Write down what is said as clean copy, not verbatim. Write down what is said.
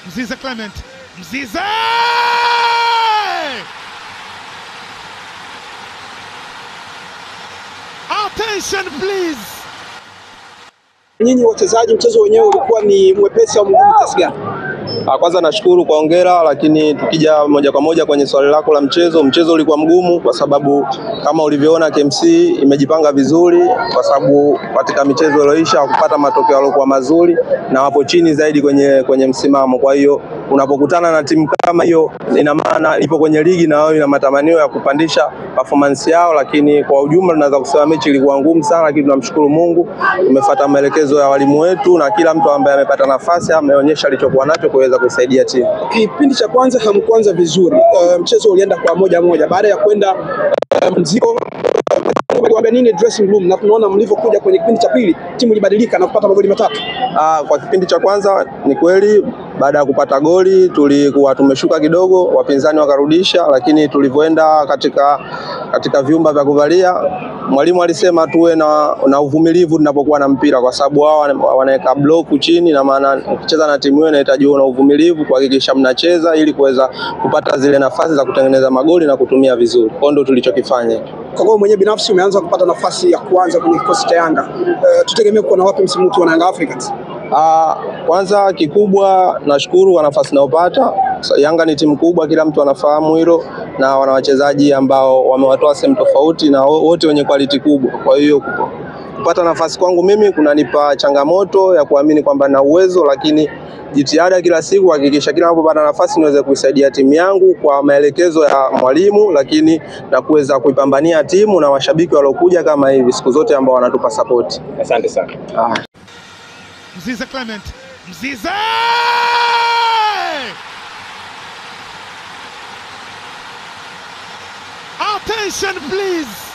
Mzize Clement, Mzize! Attention please. Nyinyi wachezaji, mchezo wenyewe ulikuwa ni mwepesi au mgumu kiasi gani? Kwanza nashukuru kwa hongera, lakini tukija moja kwa moja kwenye swali lako la mchezo ulikuwa mgumu kwa sababu kama ulivyoona KMC imejipanga vizuri, kwa sababu katika michezo iliyoisha kupata matokeo yaliokuwa mazuri na wapo chini zaidi kwenye msimamo. Kwa hiyo unapokutana na timu kama hiyo, ina maana ipo kwenye ligi na wao ina matamanio ya kupandisha performance yao, lakini kwa ujumla tunaweza kusema mechi ilikuwa ngumu sana, lakini tunamshukuru Mungu tumefuata maelekezo ya walimu wetu na kila mtu ambaye amepata nafasi ameonyesha alichokuwa nacho kuweza kusaidia timu. Kipindi cha kwanza hamkuanza vizuri, mchezo ulienda kwa moja baada ya kwenda mziko kwa nini dressing room, na tunaona mlivyokuja kwenye kipindi cha pili timu ilibadilika na kupata magoli matatu. Kwa kipindi cha kwanza ni kweli, baada ya kupata goli tulikuwa tumeshuka kidogo, wapinzani wakarudisha, lakini tulivyoenda katika vyumba vya kuvalia, mwalimu alisema tuwe na uvumilivu tunapokuwa na mpira, kwa sababu wao wanaweka block chini, na maana ukicheza na timu hiyo inahitaji uwe na uvumilivu kuhakikisha mnacheza ili kuweza kupata zile nafasi za kutengeneza magoli na kutumia vizuri. Kwa ndio tulichokifanya. Kwa hiyo mwenyewe binafsi umeanza kupata nafasi ya kuanza kwenye kikosi cha Yanga. Tutegemea kuwa na wapi msimu huu na Young Africans? Kwanza kikubwa nashukuru kwa nafasi naopata. Yanga ni timu kubwa, kila mtu anafahamu hilo, na wana wachezaji ambao wamewatoa sehemu tofauti na wote wenye quality kubwa. Kwa hiyo kupata nafasi kwangu mimi kunanipa changamoto ya kuamini kwamba na uwezo, lakini jitihada kila siku kuhakikisha kila ninapopata nafasi niweze kuisaidia timu yangu kwa maelekezo ya mwalimu, lakini na kuweza kuipambania timu na washabiki waliokuja kama hivi siku zote ambao wanatupa support. Asante sana. Mzize Clement, Mzize! Attention please.